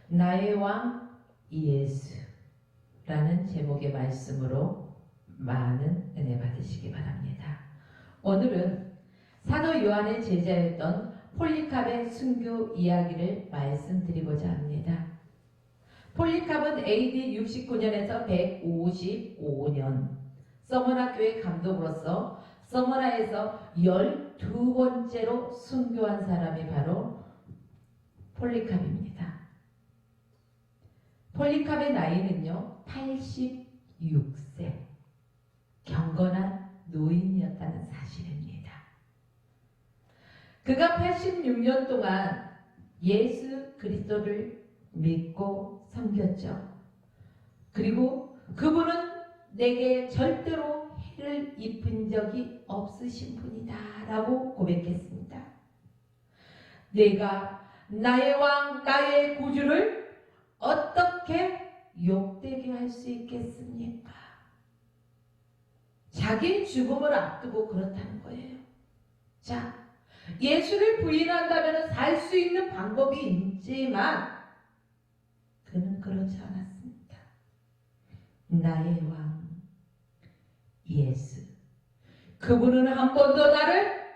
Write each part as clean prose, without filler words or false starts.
나의 왕 예수라는 제목의 말씀으로 많은 은혜 받으시기 바랍니다. 오늘은 사도 요한의 제자였던 폴리캅의 순교 이야기를 말씀드리고자 합니다. 폴리캅은 AD 69년에서 155년 서머나 교회 감독으로서 서머나에서 12번째로 순교한 사람이 바로 폴리캅입니다. 폴리캅의 나이는요 86세, 경건한 노인이었다는 사실입니다. 그가 86년 동안 예수 그리스도를 믿고 섬겼죠. 그리고 그분은 내게 절대로 해를 입힌 적이 없으신 분이다 라고 고백했습니다. 내가 나의 왕, 나의 구주를 어떻게 욕되게 할 수 있겠습니까? 자기 죽음을 앞두고 그렇다는 거예요. 자, 예수를 부인한다면 살 수 있는 방법이 있지만 그는 그렇지 않았습니다. 나의 왕 예수, 그분은 한 번도 나를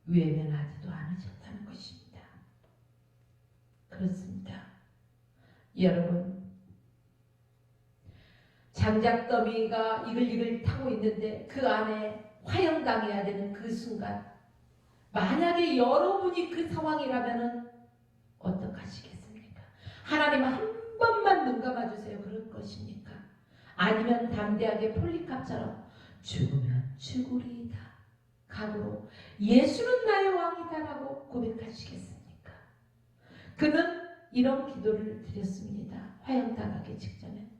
외면하지도 않으셨다는 것입니다. 그렇습니다. 여러분, 장작더미가 이글이글 타고 있는데 그 안에 화형당해야 되는 그 순간, 만약에 여러분이 그 상황이라면 어떡하시겠습니까? 하나님 한 번만 눈 감아주세요. 그럴 것입니까? 아니면 담대하게 폴리캅처럼 죽으면 죽으리이다 각오로 예수는 나의 왕이다라고 고백하시겠습니까? 그는 이런 기도를 드렸습니다. 화형당하기 직전에.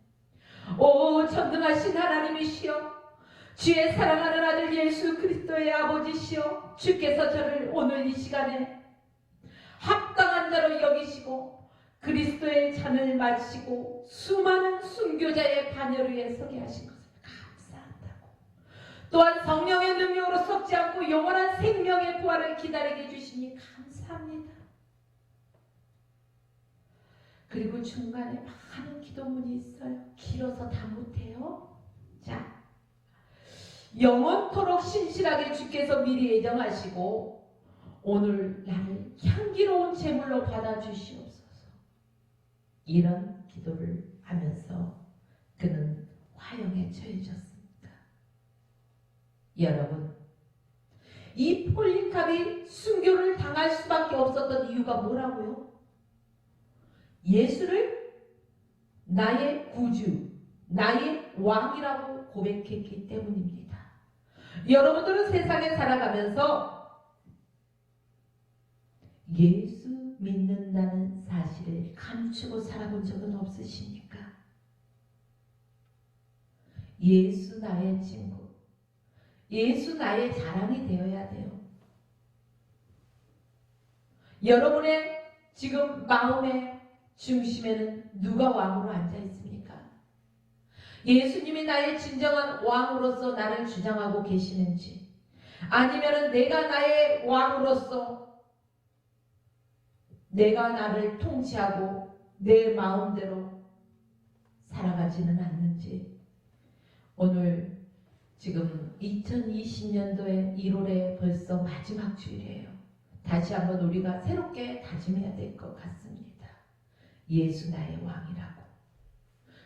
오 전능하신 하나님이시여, 주의 사랑하는 아들 예수 그리스도의 아버지시여, 주께서 저를 오늘 이 시간에 합당한 자로 여기시고 그리스도의 잔을 마시고 수많은 순교자의 반열을 위해 서게 하신 것을 감사한다고, 또한 성령의 능력으로 썩지 않고 영원한 생명의 부활을 기다리게 해주시니 감사합니다. 그리고 중간에 많은 기도문이 있어요. 길어서 다 못해요. 자, 영원토록 신실하게 주께서 미리 예정하시고 오늘 나를 향기로운 제물로 받아주시옵소서. 이런 기도를 하면서 그는 화형에 처해졌습니다. 여러분, 이 폴리캅이 순교를 당할 수밖에 없었던 이유가 뭐라고요? 예수를 나의 구주, 나의 왕이라고 고백했기 때문입니다. 여러분들은 세상에 살아가면서 예수 믿는다는 사실을 감추고 살아본 적은 없으십니까? 예수 나의 친구, 예수 나의 자랑이 되어야 돼요. 여러분의 지금 마음의 중심에는 누가 왕으로 앉아 있습니까? 예수님이 나의 진정한 왕으로서 나를 주장하고 계시는지, 아니면 내가 나의 왕으로서 내가 나를 통치하고 내 마음대로 살아가지는 않는지. 오늘 지금 2020년도에 1월에 벌써 마지막 주일이에요. 다시 한번 우리가 새롭게 다짐해야 될 것 같습니다. 예수 나의 왕이라고,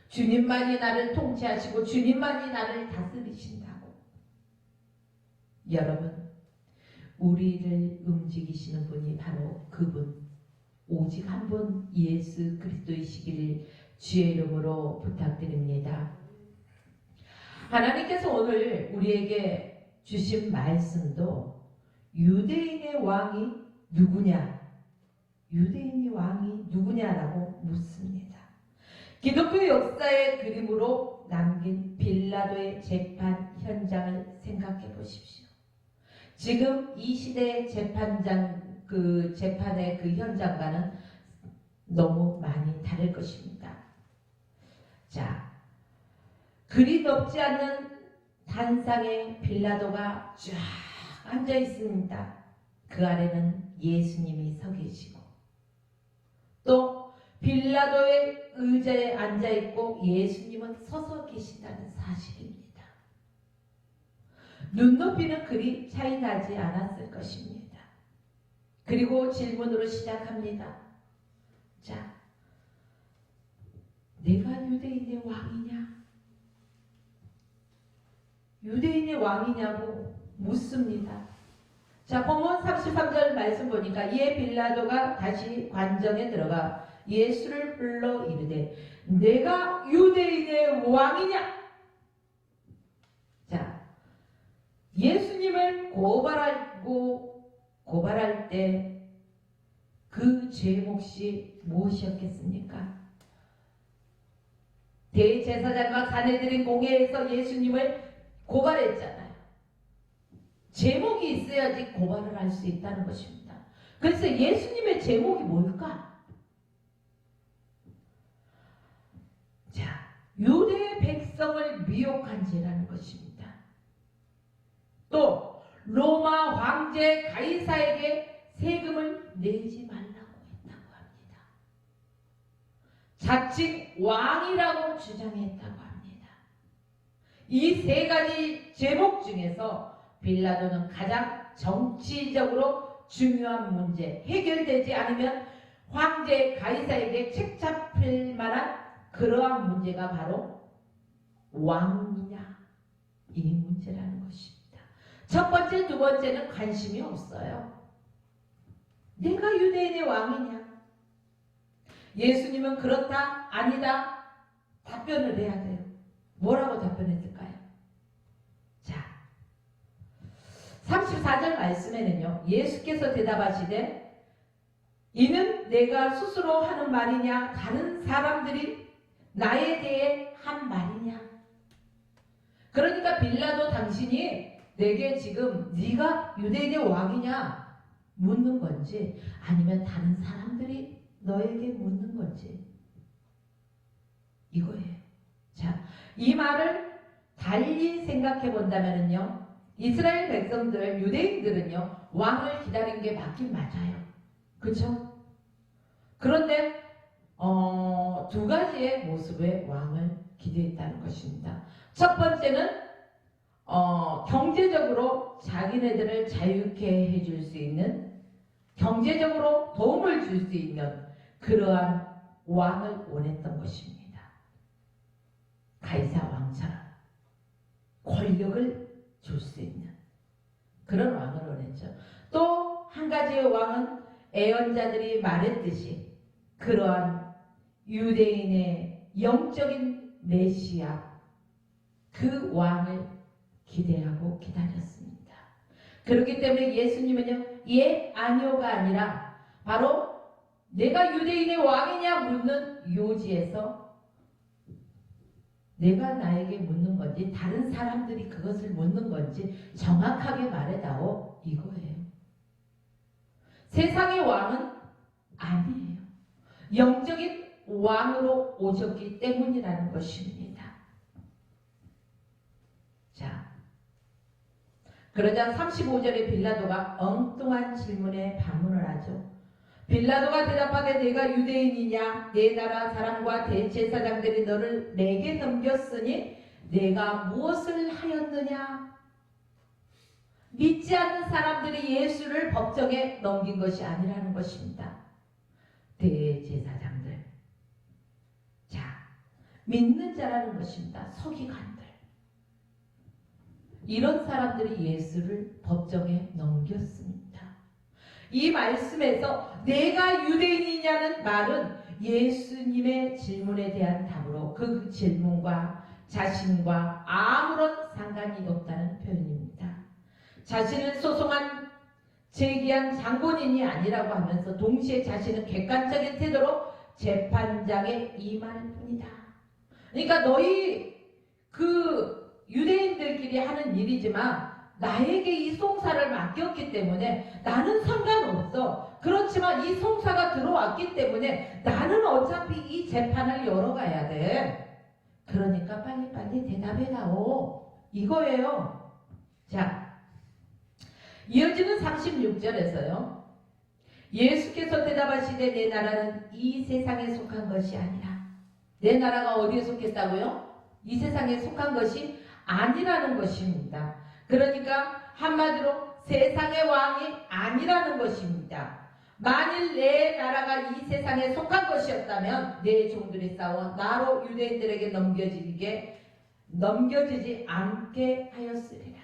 주님만이 나를 통치하시고 주님만이 나를 다스리신다고. 여러분, 우리를 움직이시는 분이 바로 그분, 오직 한 분 예수 그리스도이시기를 주의 이름으로 부탁드립니다. 하나님께서 오늘 우리에게 주신 말씀도 유대인의 왕이 누구냐, 유대인의 왕이 누구냐라고 묻습니다. 기독교 역사의 그림으로 남긴 빌라도의 재판 현장을 생각해 보십시오. 지금 이 시대의 재판의 그 현장과는 너무 많이 다를 것입니다. 자, 그리 높지 않은 단상에 빌라도가 쫙 앉아 있습니다. 그 아래는 예수님이 서 계시고, 또 빌라도의 의자에 앉아있고 예수님은 서서 계신다는 사실입니다. 눈높이는 그리 차이 나지 않았을 것입니다. 그리고 질문으로 시작합니다. 자, 내가 유대인의 왕이냐? 유대인의 왕이냐고 묻습니다. 자, 본문 33절 말씀 보니까 이에 빌라도가 다시 관정에 들어가 예수를 불러 이르되 내가 유대인의 왕이냐? 자, 예수님을 고발할 때 그 죄 몫이 무엇이었겠습니까? 대제사장과 사내들인 공회에서 예수님을 고발했잖아요. 제목이 있어야지 고발을 할 수 있다는 것입니다. 그래서 예수님의 제목이 뭘까? 자, 유대 백성을 미혹한 죄라는 것입니다. 또 로마 황제 가이사에게 세금을 내지 말라고 했다고 합니다. 자칭 왕이라고 주장했다고 합니다. 이 세 가지 제목 중에서 빌라도는 가장 정치적으로 중요한 문제, 해결되지 않으면 황제 가이사에게 책 잡힐 만한 그러한 문제가 바로 왕이냐, 이 문제라는 것입니다. 첫 번째, 두 번째는 관심이 없어요. 내가 유대인의 왕이냐? 예수님은 그렇다, 아니다 답변을 해야 돼요. 뭐라고 답변했을까요? 자, 34절 말씀에는요, 예수께서 대답하시되 이는 내가 스스로 하는 말이냐, 다른 사람들이 나에 대해 한 말이냐? 그러니까 빌라도 당신이 내게 지금 네가 유대인의 왕이냐 묻는 건지, 아니면 다른 사람들이 너에게 묻는 건지, 이거예요. 자, 이 말을 달리 생각해 본다면요, 이스라엘 백성들, 유대인들은요, 왕을 기다린 게 맞긴 맞아요. 그렇죠? 그런데 두 가지의 모습의 왕을 기대했다는 것입니다. 첫 번째는 경제적으로 자기네들을 자유케 해줄 수 있는, 경제적으로 도움을 줄 수 있는 그러한 왕을 원했던 것입니다. 가이사 왕처럼 권력을 줄 수 있는 그런 왕을 원했죠. 또 한 가지의 왕은 애언자들이 말했듯이 그러한 유대인의 영적인 메시아, 그 왕을 기대하고 기다렸습니다. 그렇기 때문에 예수님은요, 예, 아니오가 아니라 바로 내가 유대인의 왕이냐 묻는 요지에서 내가 나에게 묻는 건지 다른 사람들이 그것을 묻는 건지 정확하게 말해다오, 이거예요. 세상의 왕은 아니에요. 영적인 왕으로 오셨기 때문이라는 것입니다. 자, 그러자 35절에 빌라도가 엉뚱한 질문에 반문을 하죠. 빌라도가 대답하되 내가 유대인이냐? 내 나라 사람과 대제사장들이 너를 내게 넘겼으니 내가 무엇을 하였느냐? 믿지 않는 사람들이 예수를 법정에 넘긴 것이 아니라는 것입니다. 대제사장들, 자, 믿는 자라는 것입니다. 서기관들, 이런 사람들이 예수를 법정에 넘겼습니다. 이 말씀에서 내가 유대인이냐는 말은 예수님의 질문에 대한 답으로 그 질문과 자신과 아무런 상관이 없다는 표현입니다. 자신을 소송한 제기한 장본인이 아니라고 하면서 동시에 자신은 객관적인 태도로 재판장에 임할 뿐이다. 그러니까 너희 그 유대인들끼리 하는 일이지만 나에게 이 송사를 맡겼기 때문에 나는 상관없어. 그렇지만 이 송사가 들어왔기 때문에 나는 어차피 이 재판을 열어가야 돼. 그러니까 빨리빨리 대답해다오, 이거예요. 자, 이어지는 36절에서요. 예수께서 대답하시되 내 나라는 이 세상에 속한 것이 아니라. 내 나라가 어디에 속했다고요? 이 세상에 속한 것이 아니라는 것입니다. 그러니까 한마디로 세상의 왕이 아니라는 것입니다. 만일 내 나라가 이 세상에 속한 것이었다면 내 종들이 싸워 나로 유대인들에게 넘겨지지 않게 하였으리라.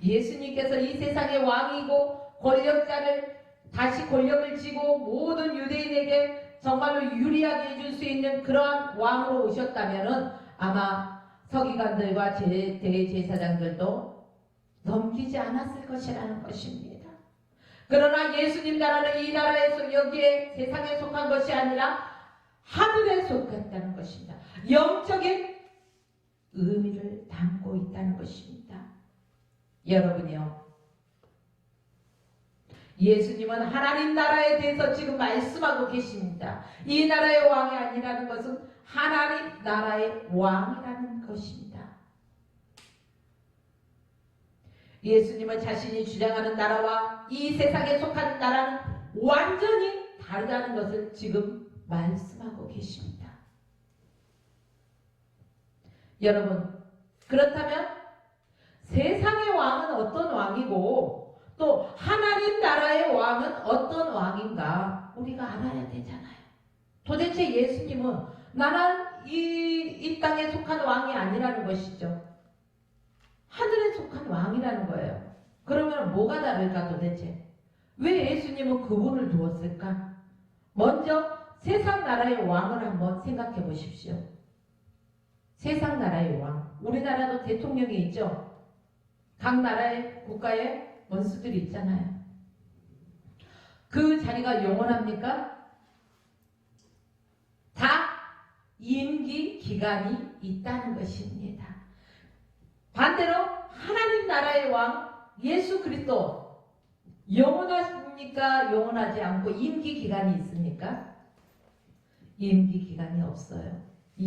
예수님께서 이 세상의 왕이고 권력자를 다시 권력을 쥐고 모든 유대인에게 정말로 유리하게 해줄 수 있는 그러한 왕으로 오셨다면 아마 서기관들과 대제사장들도 넘기지 않았을 것이라는 것입니다. 그러나 예수님 나라는 이 나라에서 여기에 세상에 속한 것이 아니라 하늘에 속했다는 것입니다. 영적인 의미를 담고 있다는 것입니다. 여러분이요, 예수님은 하나님 나라에 대해서 지금 말씀하고 계십니다. 이 나라의 왕이 아니라는 것은 하나님 나라의 왕이라는 것입니다. 예수님은 자신이 주장하는 나라와 이 세상에 속한 나라는 완전히 다르다는 것을 지금 말씀하고 계십니다. 여러분, 그렇다면 세상의 왕은 어떤 왕이고 또 하나님 나라의 왕은 어떤 왕인가 우리가 알아야 되잖아요. 도대체 예수님은 나는 이 땅에 속한 왕이 아니라는 것이죠. 하늘에 속한 왕이라는 거예요. 그러면 뭐가 다를까 도대체? 왜 예수님은 그분을 두었을까? 먼저 세상 나라의 왕을 한번 생각해 보십시오. 세상 나라의 왕. 우리나라도 대통령이 있죠. 각 나라의 국가에 원수들이 있잖아요. 그 자리가 영원합니까? 다 임기 기간이 있다는 것입니다. 반대로 하나님 나라의 왕 예수 그리스도 영원하십니까? 영원하지 않고 임기 기간이 있습니까? 임기 기간이 없어요.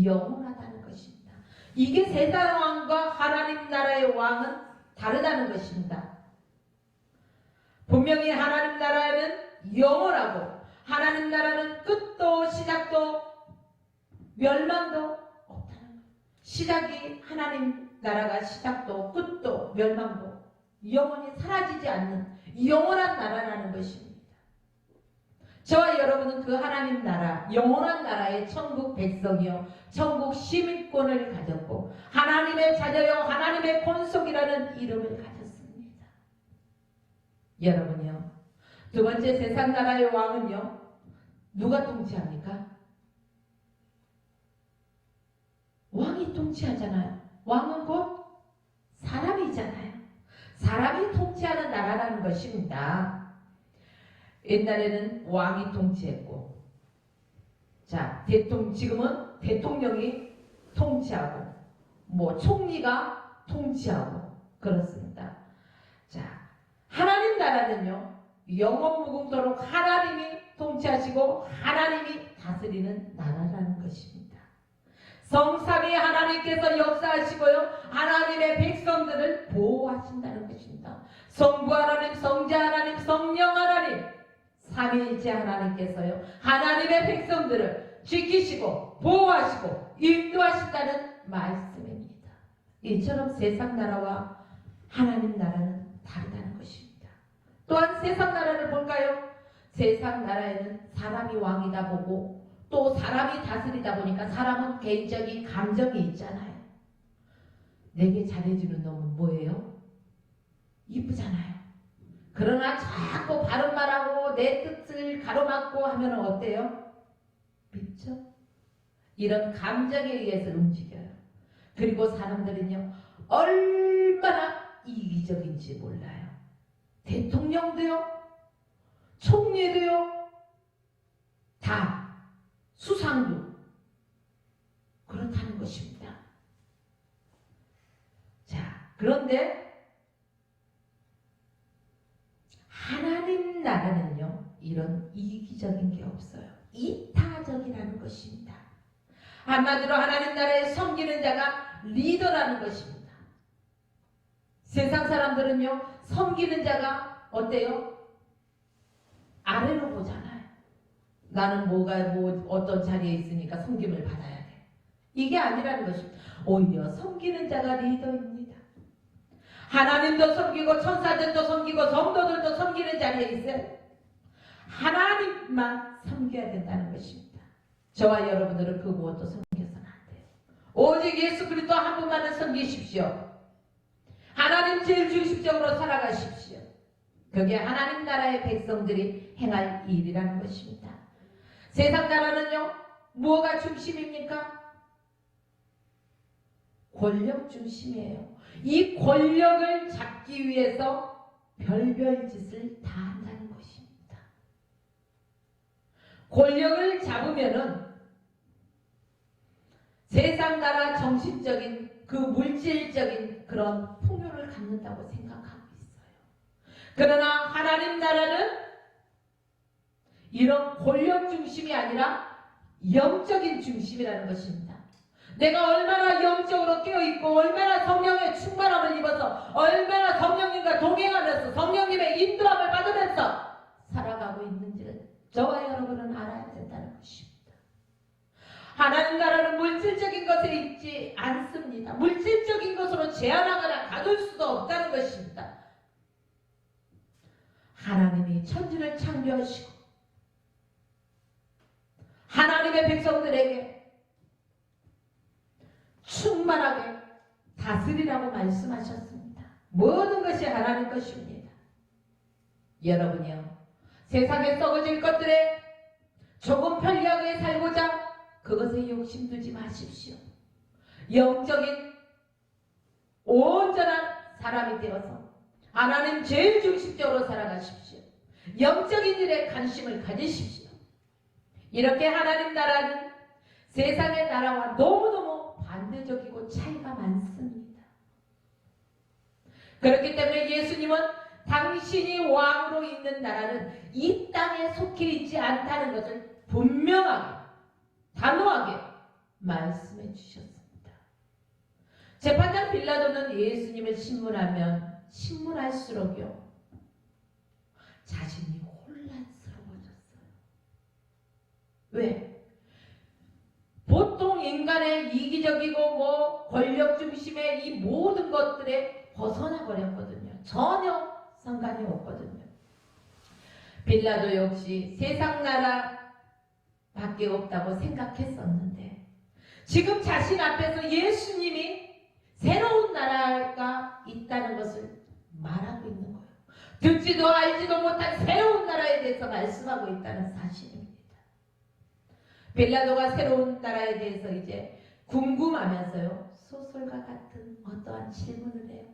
영원하다는 것입니다. 이게 세상 왕과 하나님 나라의 왕은 다르다는 것입니다. 분명히 하나님 나라는 영원하고 하나님 나라는 끝도 시작도 멸망도 없다는 거예요. 시작이 하나님 나라가 시작도 끝도 멸망도 영원히 사라지지 않는 영원한 나라라는 것입니다. 저와 여러분은 그 하나님 나라, 영원한 나라의 천국 백성이요 천국 시민권을 가졌고 하나님의 자녀요 하나님의 권속이라는 이름을 가졌습니다. 여러분이요, 두 번째 세상 나라의 왕은요 누가 통치합니까? 왕이 통치하잖아요. 왕은 곧 사람이잖아요. 사람이 통치하는 나라라는 것입니다. 옛날에는 왕이 통치했고, 자, 지금은 대통령이 통치하고, 총리가 통치하고, 그렇습니다. 자, 하나님 나라는요, 영원 무궁토록 하나님이 통치하시고, 하나님이 다스리는 나라라는 것입니다. 성삼위 하나님께서 역사하시고요, 하나님의 백성들을 보호하신다는 것입니다. 성부 하나님, 성자 하나님, 성령 하나님, 삼위일체 하나님께서요 하나님의 백성들을 지키시고 보호하시고 인도하신다는 말씀입니다. 이처럼 세상 나라와 하나님 나라는 다르다는 것입니다. 또한 세상 나라를 볼까요? 세상 나라에는 사람이 왕이다 보고 또 사람이 다스리다 보니까 사람은 개인적인 감정이 있잖아요. 내게 잘해주는 놈은 뭐예요? 이쁘잖아요. 그러나 자꾸 바른 말하고 내 뜻을 가로막고 하면 어때요? 밉죠? 이런 감정에 의해서 움직여요. 그리고 사람들은요 얼마나 이기적인지 몰라요. 대통령도요 총리도요 다 수상도 그렇다는 것입니다. 자, 그런데 하나님 나라는요 이런 이기적인 게 없어요. 이타적이라는 것입니다. 한마디로 하나님 나라에 섬기는 자가 리더라는 것입니다. 세상 사람들은요 섬기는 자가 어때요? 아래로 보잖아요. 나는 어떤 자리에 있으니까 섬김을 받아야 돼. 이게 아니라는 것입니다. 오히려 섬기는 자가 리더입니다. 하나님도 섬기고 천사들도 섬기고 성도들도 섬기는 자리에 있어요. 하나님만 섬겨야 된다는 것입니다. 저와 여러분들은 그 무엇도 섬겨서는 안 돼요. 오직 예수 그리스도 한 분만을 섬기십시오. 하나님 제일 중심적으로 살아가십시오. 그게 하나님 나라의 백성들이 행할 일이라는 것입니다. 세상 나라는요, 뭐가 중심입니까? 권력 중심이에요. 이 권력을 잡기 위해서 별별 짓을 다 한다는 것입니다. 권력을 잡으면은 세상 나라 정신적인 그 물질적인 그런 풍요를 갖는다고 생각하고 있어요. 그러나 하나님 나라는 이런 권력 중심이 아니라 영적인 중심이라는 것입니다. 내가 얼마나 영적으로 깨어있고 얼마나 성령의 충만함을 입어서 얼마나 성령님과 동행하면서 성령님의 인도함을 받으면서 살아가고 있는지를 저와 여러분은 알아야 된다는 것입니다. 하나님 나라는 물질적인 것에 있지 않습니다. 물질적인 것으로 제한하거나 가둘 수도 없다는 것입니다. 하나님이 천지를 창조하시고 하나님의 백성들에게 충만하게 다스리라고 말씀하셨습니다. 모든 것이 하나님 것입니다. 여러분이요, 세상에 썩어질 것들에 조금 편리하게 살고자 그것에 욕심두지 마십시오. 영적인 온전한 사람이 되어서 하나님 제일 중심적으로 살아가십시오. 영적인 일에 관심을 가지십시오. 이렇게 하나님 나라는 세상의 나라와 너무너무 반대적이고 차이가 많습니다. 그렇기 때문에 예수님은 당신이 왕으로 있는 나라는 이 땅에 속해 있지 않다는 것을 분명하게 단호하게 말씀해 주셨습니다. 재판장 빌라도는 예수님을 신문할수록요 자신이 혼란스러워졌어요. 왜? 보통 인간의 이기적이고 권력 중심의 이 모든 것들에 벗어나 버렸거든요. 전혀 상관이 없거든요. 빌라도 역시 세상 나라 밖에 없다고 생각했었는데 지금 자신 앞에서 예수님이 새로운 나라가 있다는 것을 말하고 있는 거예요. 듣지도 알지도 못한 새로운 나라에 대해서 말씀하고 있다는 사실입니다. 빌라도가 새로운 나라에 대해서 이제 궁금하면서요 소설과 같은 어떠한 질문을 해요.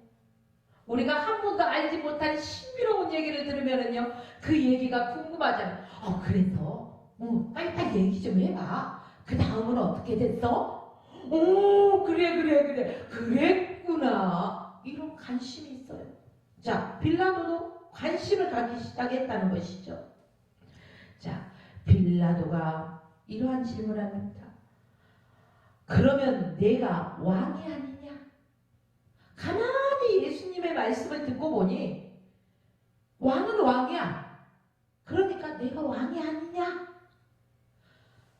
우리가 한 번도 알지 못한 신비로운 얘기를 들으면은요 그 얘기가 궁금하잖아요. 그래서 빨리 얘기 좀 해봐. 그 다음은 어떻게 됐어? 그래 그랬구나. 이런 관심이 있어요. 자, 빌라도도 관심을 갖기 시작했다는 것이죠. 자, 빌라도가 이러한 질문을 합니다. 그러면 내가 왕이 아니냐? 가만히 예수님의 말씀을 듣고 보니 왕은 왕이야. 그러니까 내가 왕이 아니냐?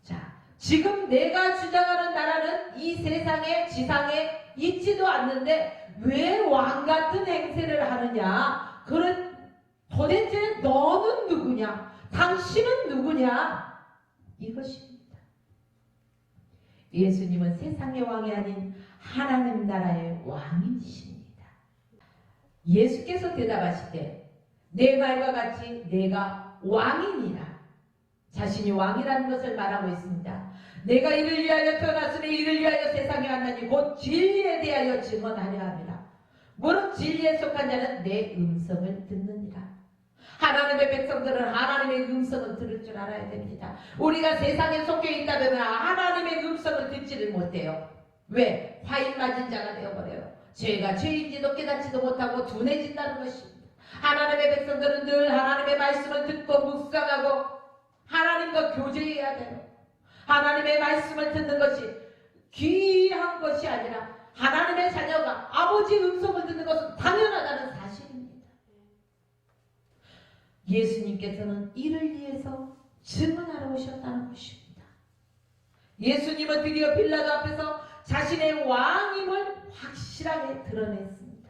자, 지금 내가 주장하는 나라는 이 세상에 지상에 있지도 않는데 왜 왕 같은 행세를 하느냐? 도대체 너는 누구냐? 당신은 누구냐? 이것입니다. 예수님은 세상의 왕이 아닌 하나님 나라의 왕이십니다. 예수께서 대답하시되 내 말과 같이 내가 왕이니라. 자신이 왕이라는 것을 말하고 있습니다. 내가 이를 위하여 태어났으니 이를 위하여 세상에 왔나니 곧 진리에 대하여 증언하려 함이라. 무릇 진리에 속한 자는 내 음성을 듣느니라. 하나님의 백성들은 하나님의 음성을 들을 줄 알아야 됩니다. 우리가 세상에 속해 있다면 하나님의 음성을 듣지를 못해요. 왜? 화인 맞은 자가 되어버려요. 죄가 죄인지도 깨닫지도 못하고 둔해진다는 것입니다. 하나님의 백성들은 늘 하나님의 말씀을 듣고 묵상하고 하나님과 교제해야 돼요. 하나님의 말씀을 듣는 것이 귀한 것이 아니라 하나님의 자녀가 아버지 음성을 듣는 것은 당연하다는 사실입니다. 예수님께서는 이를 위해서 증언하러 오셨다는 것입니다. 예수님은 드디어 빌라도 앞에서 자신의 왕임을 확실하게 드러냈습니다.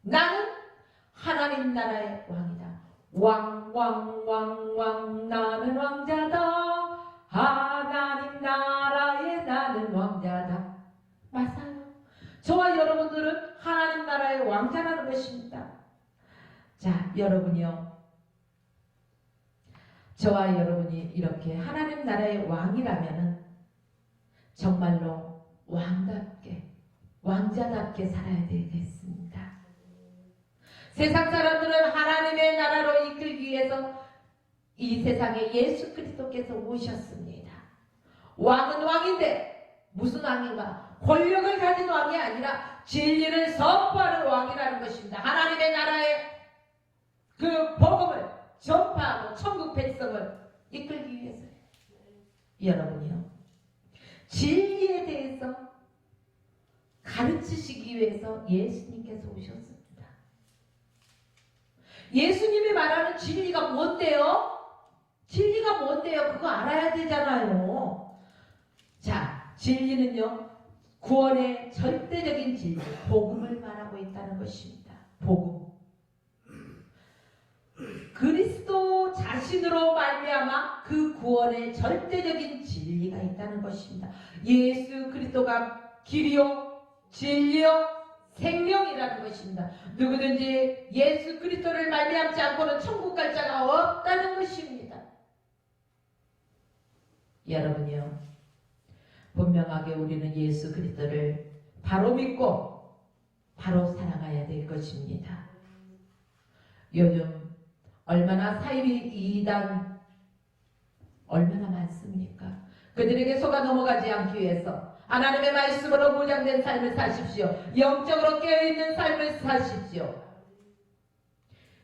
나는 하나님 나라의 왕이다. 왕 나는 왕자다. 하나님 나라의 나는 왕자다. 맞아요. 저와 여러분들은 하나님 나라의 왕자라는 것입니다. 자, 여러분이요. 저와 여러분이 이렇게 하나님 나라의 왕이라면 정말로 왕답게, 왕자답게 살아야 되겠습니다. 세상 사람들은 하나님의 나라로 이끌기 위해서 이 세상에 예수 그리스도께서 오셨습니다. 왕은 왕인데 무슨 왕인가? 권력을 가진 왕이 아니라 진리를 선포하는 왕이라는 것입니다. 하나님의 나라의 그 복음을 전파하고 천국 백성을 이끌기 위해서요. 여러분이요. 진리에 대해서 가르치시기 위해서 예수님께서 오셨습니다. 예수님이 말하는 진리가 뭔데요? 진리가 뭔데요? 그거 알아야 되잖아요. 자, 진리는요. 구원의 절대적인 진리, 복음을 말하고 있다는 것입니다. 복음. 그리스도 자신으로 말미암아 그 구원의 절대적인 진리가 있다는 것입니다. 예수 그리스도가 길이요, 진리요, 생명이라는 것입니다. 누구든지 예수 그리스도를 말미암지 않고는 천국 갈 자가 없다는 것입니다. 여러분이요. 분명하게 우리는 예수 그리스도를 바로 믿고 바로 사랑해야 될 것입니다. 요즘 얼마나 사이비 이단 얼마나 많습니까? 그들에게 속아 넘어가지 않기 위해서 하나님의 말씀으로 무장된 삶을 사십시오. 영적으로 깨어있는 삶을 사십시오.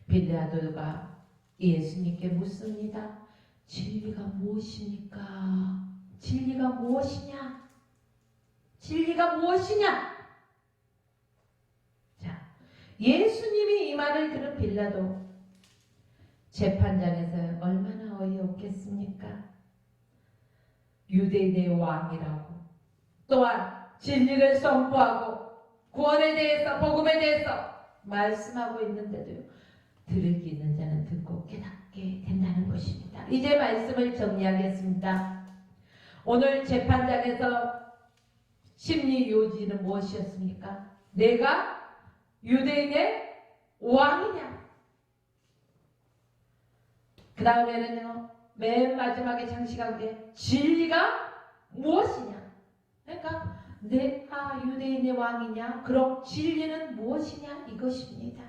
빌라도가 예수님께 묻습니다. 진리가 무엇입니까? 진리가 무엇이냐? 진리가 무엇이냐? 자, 예수님이 이 말을 들은 빌라도 재판장에서 얼마나 어이없겠습니까? 유대인의 왕이라고 또한 진리를 선포하고 구원에 대해서 복음에 대해서 말씀하고 있는데도요. 들을 게 있는 자는 듣고 깨닫게 된다는 것입니다. 이제 말씀을 정리하겠습니다. 오늘 재판장에서 심리 요지는 무엇이었습니까? 내가 유대인의 왕이냐? 그 다음에는요, 맨 마지막에 장식한 게 진리가 무엇이냐? 그러니까 내가 유대인의 왕이냐? 그럼 진리는 무엇이냐? 이것입니다.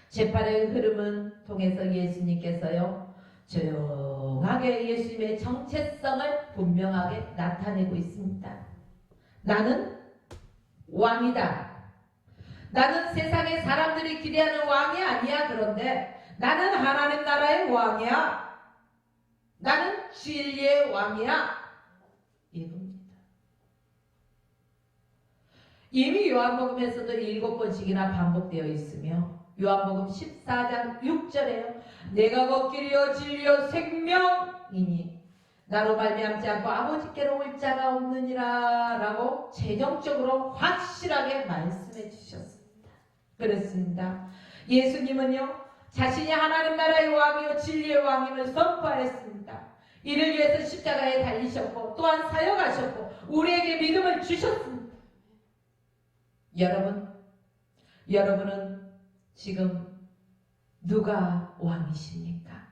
재판의 흐름은 통해서 예수님께서요, 조용하게 예수님의 정체성을 분명하게 나타내고 있습니다. 나는 왕이다. 나는 세상의 사람들이 기대하는 왕이 아니야. 그런데 나는 하나님 나라의 왕이야. 나는 진리의 왕이야. 이겁니다. 이미 요한복음에서도 7번씩이나 반복되어 있으며 요한복음 14장 6절에요. 내가 곧 길이요 진리요 생명이니 나로 말미암지 않고 아버지께로 올 자가 없느니라 라고 재정적으로 확실하게 말씀해 주셨습니다. 그렇습니다. 예수님은요. 자신이 하나님 나라의 왕이요 진리의 왕임을 선포하였습니다. 이를 위해서 십자가에 달리셨고 또한 사역하셨고 우리에게 믿음을 주셨습니다. 여러분은 지금 누가 왕이십니까?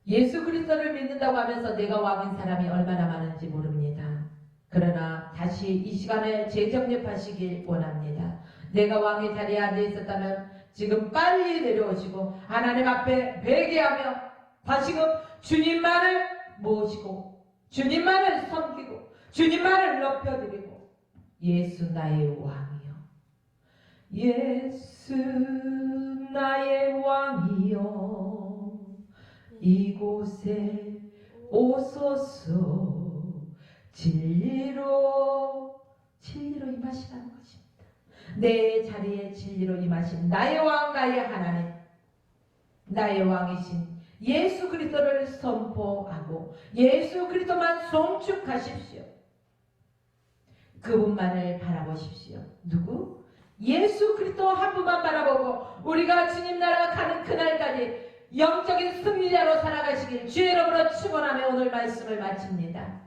예수 그리스도를 믿는다고 하면서 내가 왕인 사람이 얼마나 많은지 모릅니다. 그러나 다시 이 시간에 재정립하시길 원합니다. 내가 왕의 자리에 앉아 있었다면 지금 빨리 내려오시고 하나님 앞에 회개하며 다시금 주님만을 모시고 주님만을 섬기고 주님만을 높여드리고 예수 나의 왕이요 예수 나의 왕이요 이곳에 오소서 진리로 임하시라는 것입니다. 내 자리에 진리로 임하신 나의 왕 나의 하나님, 나의 왕이신 예수 그리스도를 선포하고 예수 그리스도만 송축하십시오. 그분만을 바라보십시오. 누구? 예수 그리스도 한 분만 바라보고 우리가 주님 나라 가는 그날까지 영적인 승리자로 살아가시길 주의 이름으로 축원하며 오늘 말씀을 마칩니다.